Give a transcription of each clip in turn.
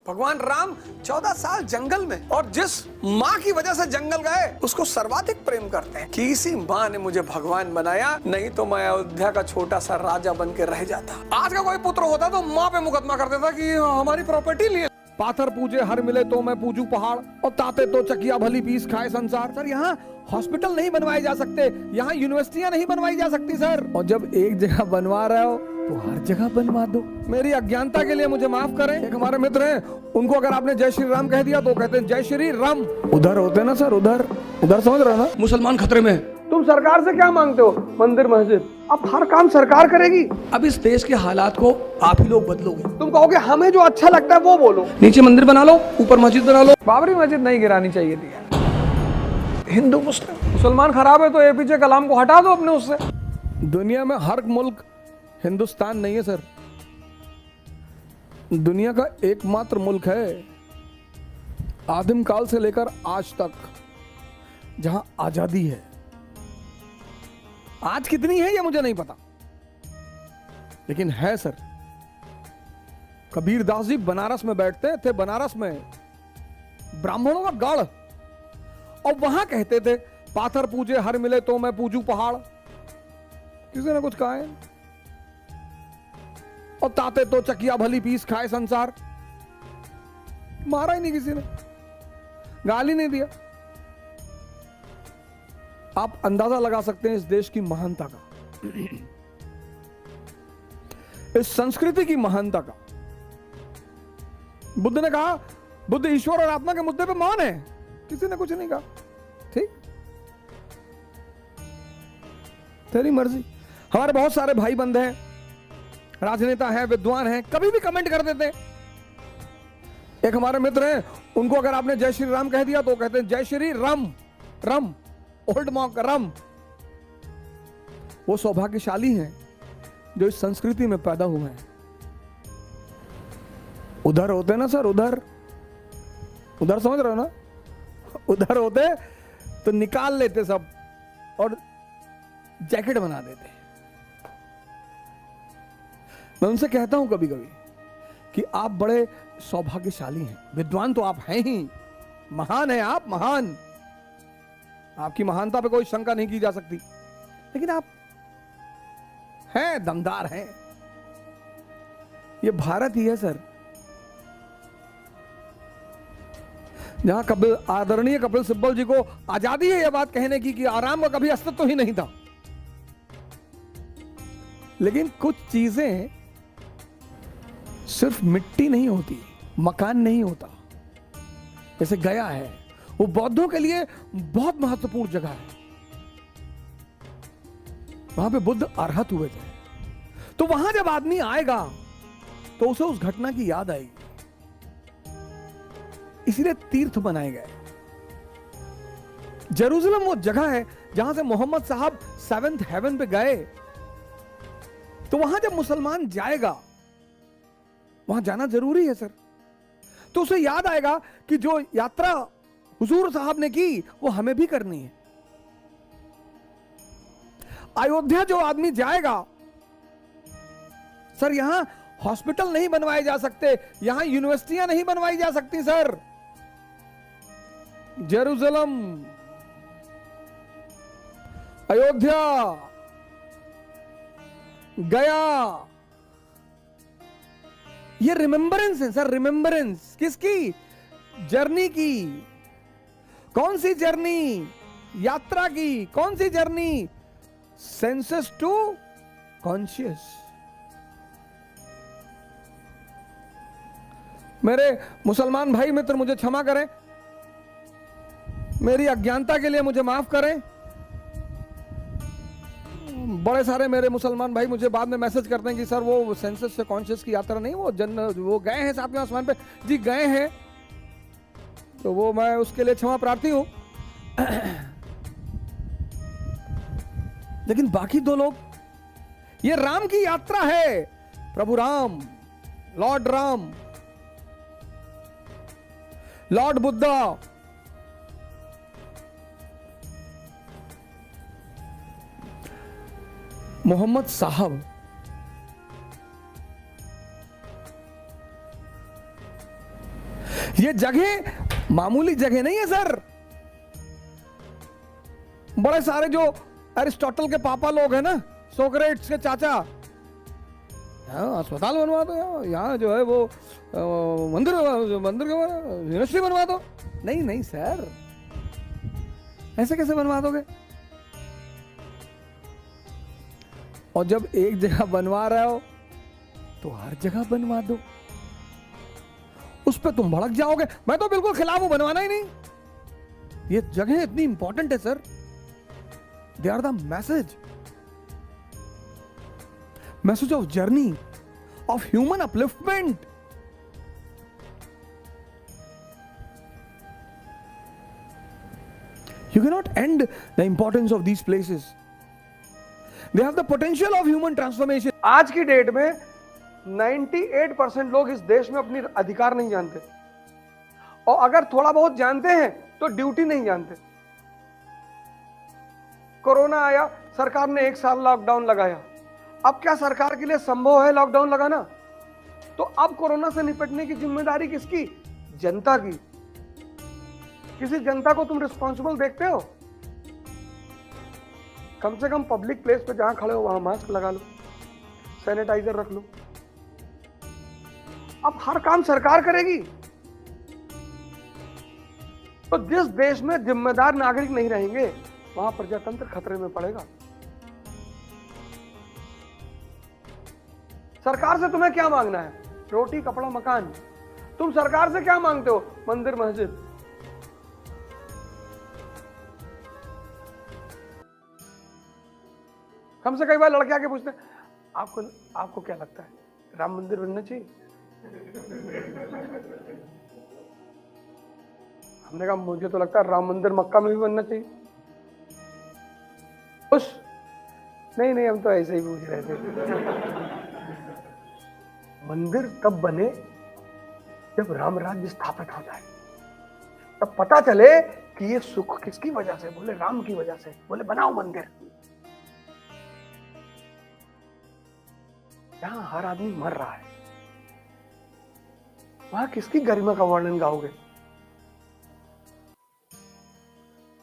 भगवान राम 14 साल जंगल में, और जिस माँ की वजह से जंगल गए उसको सर्वाधिक प्रेम करते हैं कि इसी माँ ने मुझे भगवान बनाया, नहीं तो मैं अयोध्या का छोटा सा राजा बन के रह जाता। आज का कोई पुत्र होता तो माँ पे मुकदमा कर देता कि हमारी प्रॉपर्टी लिए। पाथर पूजे हर मिले तो मैं पूजू पहाड़, और ताते तो चकिया भली पीस खाए संसार। सर यहाँ हॉस्पिटल नहीं बनवाए जा सकते, यहाँ यूनिवर्सिटियां नहीं बनवाई जा सकती सर। और जब एक जगह बनवा रहे हो तो हर जगह बनवा दो। मेरी अज्ञानता के लिए मुझे माफ करें। एक हमारे मित्र हैं, उनको अगर आपने जय श्री राम कह दिया तो कहते हैं जय श्री राम। उधर होते ना सर, उधर समझ रहे हो ना, मुसलमान खतरे में। तुम सरकार से क्या मांगते हो? मंदिर मस्जिद। अब हर काम सरकार करेगी। अब इस देश के हालात को आप ही लोग बदलोगे। तुम कहोगे हमें जो अच्छा लगता है वो बोलो। नीचे मंदिर बना लो, ऊपर मस्जिद बना लो। बाबरी मस्जिद नहीं गिरानी चाहिए थी। हिंदू मुसलमान खराब है तो एपीजे कलाम को हटा दो अपने उससे। दुनिया में हर मुल्क हिंदुस्तान नहीं है सर। दुनिया का एकमात्र मुल्क है आदिम काल से लेकर आज तक जहां आजादी है। आज कितनी है ये मुझे नहीं पता, लेकिन है सर। कबीर दास जी बनारस में बैठते थे, बनारस में ब्राह्मणों का गढ़, और वहां कहते थे पाथर पूजे हर मिले तो मैं पूजू पहाड़। किसी ने कुछ कहा है? और ताते तो चकिया भली पीस खाए संसार। मारा ही नहीं किसी ने, गाली नहीं दिया। आप अंदाजा लगा सकते हैं इस देश की महानता का, इस संस्कृति की महानता का। बुद्ध ने कहा बुद्ध ईश्वर और आत्मा के मुद्दे पे मौन है, किसी ने कुछ नहीं कहा। ठीक, तेरी मर्जी। हमारे बहुत सारे भाई बंद हैं, राजनेता हैं, विद्वान हैं, कभी भी कमेंट कर देते हैं। एक हमारे मित्र हैं, उनको अगर आपने जय श्री राम कह दिया तो कहते हैं जय श्री राम। रम, ओल्ड मॉक रम। वो सौभाग्यशाली हैं जो इस संस्कृति में पैदा हुए हैं। उधर होते ना सर, उधर समझ रहे हो ना, उधर होते तो निकाल लेते सब और जैकेट बना देते। मैं उनसे कहता हूं कभी कभी कि आप बड़े सौभाग्यशाली हैं। विद्वान तो आप हैं ही, महान हैं आप, महान। आपकी महानता पे कोई शंका नहीं की जा सकती, लेकिन आप हैं, दमदार हैं। ये भारत ही है सर, जहां आदरणीय कपिल सिब्बल जी को आजादी है यह बात कहने की कि आराम का कभी अस्तित्व ही नहीं था। लेकिन कुछ चीजें सिर्फ मिट्टी नहीं होती, मकान नहीं होता। जैसे गया है, वो बौद्धों के लिए बहुत महत्वपूर्ण जगह है। वहां पे बुद्ध अरहत हुए थे, तो वहां जब आदमी आएगा तो उसे उस घटना की याद आएगी। इसलिए तीर्थ बनाए गए। जेरूसलम वो जगह है जहां से मोहम्मद साहब 7th हेवन पे गए, तो वहां जब मुसलमान जाएगा, वहां जाना जरूरी है सर। तो उसे याद आएगा कि जो यात्रा हुजूर साहब ने की वो हमें भी करनी है। अयोध्या जो आदमी जाएगा, सर यहां हॉस्पिटल नहीं बनवाए जा सकते, यहां यूनिवर्सिटियां नहीं बनवाई जा सकती सर। जेरूसलम, अयोध्या, गया, ये रिमेंबरेंस है सर। रिमेंबरेंस किसकी? जर्नी की। कौन सी जर्नी? यात्रा की। कौन सी जर्नी? Senses to conscious. मेरे मुसलमान भाई मित्र मुझे क्षमा करें, मेरी अज्ञानता के लिए मुझे माफ करें। बड़े सारे मेरे मुसलमान भाई मुझे बाद में मैसेज करते हैं कि सर वो सेंसेस से कॉन्शियस की यात्रा नहीं, वो गए हैं सातवें आसमान पे। जी गए हैं, तो वो मैं उसके लिए क्षमा प्रार्थी हूं। लेकिन बाकी दो लोग, ये राम की यात्रा है। प्रभु राम, लॉर्ड राम, लॉर्ड बुद्धा, मोहम्मद साहब। ये जगह मामूली जगह नहीं है सर। बड़े सारे जो अरिस्टोटल के पापा लोग हैं ना, सोक्रेट्स के चाचा, अस्पताल बनवा दो, यहाँ जो है वो मंदिर के यूनिवर्सिटी बनवा दो। नहीं नहीं सर, ऐसे कैसे बनवा दोगे? और जब एक जगह बनवा रहे हो तो हर जगह बनवा दो। उस पर तुम भड़क जाओगे। मैं तो बिल्कुल खिलाफ हूं, बनवाना ही नहीं। ये जगह इतनी इंपॉर्टेंट है sir. They are the message of journey of human upliftment. You cannot end the importance of these places. They have the potential of human transformation. आज की डेट में 98% लोग इस देश में अपनी अधिकार नहीं जानते, और अगर थोड़ा बहुत जानते हैं तो ड्यूटी नहीं जानते। कोरोना आया, सरकार ने 1 साल लॉकडाउन लगाया। अब क्या सरकार के लिए संभव है लॉकडाउन लगाना? तो अब कोरोना से निपटने की जिम्मेदारी किसकी? जनता की। किसी जनता को तुम रिस्पॉन्सिबल देखते हो? कम से कम पब्लिक प्लेस पे जहां खड़े हो वहां मास्क लगा लो, सैनिटाइजर रख लो। अब हर काम सरकार करेगी। तो जिस देश में जिम्मेदार नागरिक नहीं रहेंगे वहां प्रजातंत्र खतरे में पड़ेगा। सरकार से तुम्हें क्या मांगना है? रोटी, कपड़ा, मकान। तुम सरकार से क्या मांगते हो? मंदिर, मस्जिद। हमसे कई बार लड़के आके पूछते हैं, आपको क्या लगता है राम मंदिर बनना चाहिए? हमने कहा मुझे तो लगता है राम मंदिर मक्का में भी बनना चाहिए। खुश? नहीं हम तो ऐसे ही पूछ रहे थे। मंदिर तब बने जब राम राज्य स्थापित हो जाए, तब पता चले कि ये सुख किसकी वजह से? बोले राम की वजह से। बोले बनाओ मंदिर। जहां हर आदमी मर रहा है वहां किसकी गरिमा का वर्णन गाओगे?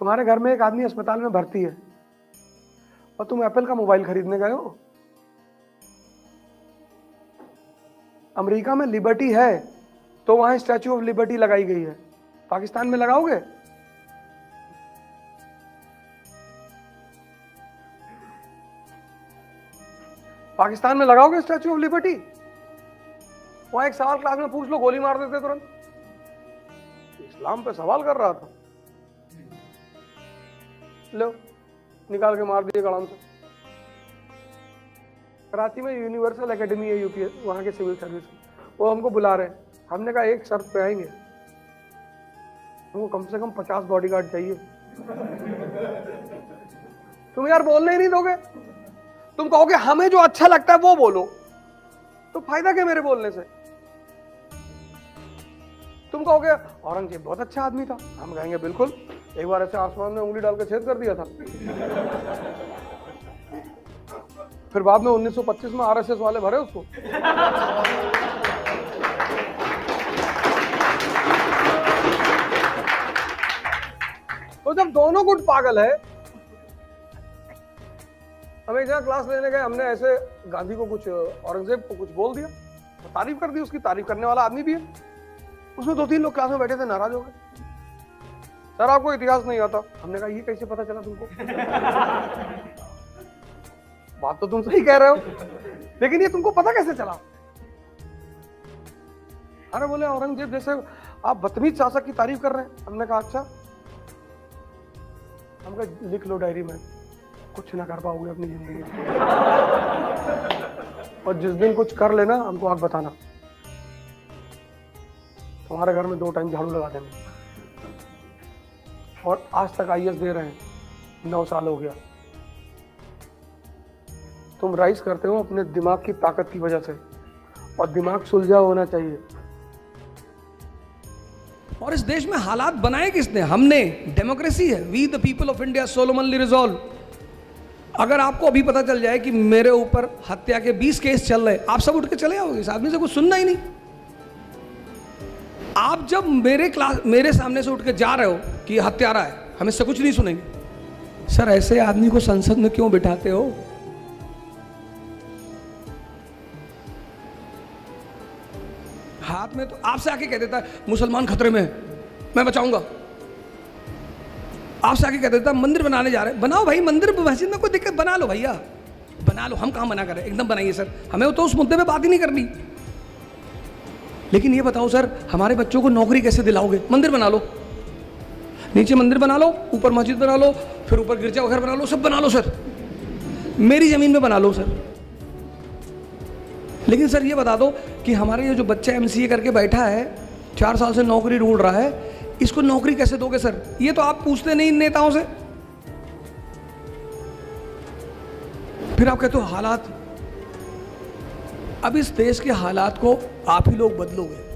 तुम्हारे घर में एक आदमी अस्पताल में भर्ती है और तुम एप्पल का मोबाइल खरीदने गए हो। अमेरिका में लिबर्टी है तो वहां स्टैच्यू ऑफ लिबर्टी लगाई गई है। पाकिस्तान में लगाओगे? पाकिस्तान में लगाओगे स्टैच्यू ऑफ लिबर्टी? वहां एक सवाल क्लास में पूछ लो, गोली मार देते तुरंत। इस्लाम पे सवाल कर रहा था, लो निकाल के मार दिए कड़ाम से। कराची में यूनिवर्सल एकेडमी है यूपीएस, वहां के सिविल सर्विस, वो हमको बुला रहे हैं। हमने कहा एक शर्त पे आएंगे, हमको कम से कम 50 बॉडीगार्ड चाहिए। तुम यार बोलने ही नहीं दोगे। तुम कहोगे हमें जो अच्छा लगता है वो बोलो, तो फायदा क्या मेरे बोलने से? तुम कहोगे औरंगजेब बहुत अच्छा आदमी था, हम कहेंगे बिल्कुल, एक बार ऐसे आसमान में उंगली डाल के छेद कर दिया था। फिर बाद में 1925 में आरएसएस वाले भरे उसको। तो जब दोनों गुट पागल है, हम एक जगह क्लास लेने गए, हमने ऐसे गांधी को कुछ, औरंगजेब को कुछ बोल दिया, तो तारीफ कर दी। उसकी तारीफ करने वाला आदमी भी है। उसमें 2-3 लोग क्लास में बैठे थे, नाराज हो गए। सर आपको इतिहास नहीं आता। हमने कहा ये कैसे पता चला तुमको? बात तो तुम सही कह रहे हो, लेकिन ये तुमको पता कैसे चला? अरे बोले औरंगजेब जैसे आप बदतमीज शासक की तारीफ कर रहे हैं। हमने कहा अच्छा। हम कहा लिख लो डायरी में, कुछ ना कर पाओगे अपनी जिंदगी में, और जिस दिन कुछ कर लेना हमको आग बताना। तुम्हारे घर में 2 टाइम झाड़ू लगा देंगे। और आज तक आईएएस दे रहे हैं, 9 साल हो गया। तुम राइज करते हो अपने दिमाग की ताकत की वजह से, और दिमाग सुलझा होना चाहिए। और इस देश में हालात बनाए किसने? हमने। डेमोक्रेसी है, we the people of India solemnly resolve. अगर आपको अभी पता चल जाए कि मेरे ऊपर हत्या के 20 केस चल रहे, आप सब उठ के चले आओगे, इस आदमी से कुछ सुनना ही नहीं। आप जब मेरे सामने से उठ के जा रहे हो कि हत्यारा है, हम इससे कुछ नहीं सुनेंगे। सर ऐसे आदमी को संसद में क्यों बिठाते हो? हाथ में तो आपसे आके कह देता है मुसलमान खतरे में है, मैं बचाऊंगा। आपसे आके कह देता है मंदिर बनाने जा रहे हैं, बनाओ भाई मंदिर, मस्जिद में कोई दिक्कत, बना लो भैया, बना लो, हम कहाँ मना कर रहे हैं, एकदम बनाइए सर, हमें तो उस मुद्दे पे बात ही नहीं करनी। लेकिन ये बताओ सर, हमारे बच्चों को नौकरी कैसे दिलाओगे? मंदिर बना लो, नीचे मंदिर बना लो, ऊपर मस्जिद बना लो, फिर ऊपर गिरजा घर बना लो, सब बना लो सर, मेरी जमीन पे बना लो सर। लेकिन सर ये बता दो कि हमारे ये जो बच्चा MCA करके बैठा है, 4 साल से नौकरी ढूंढ रहा है, इसको नौकरी कैसे दोगे सर? ये तो आप पूछते नहीं इन नेताओं से। फिर आप कहते हो हालात। अब इस देश के हालात को आप ही लोग बदलोगे।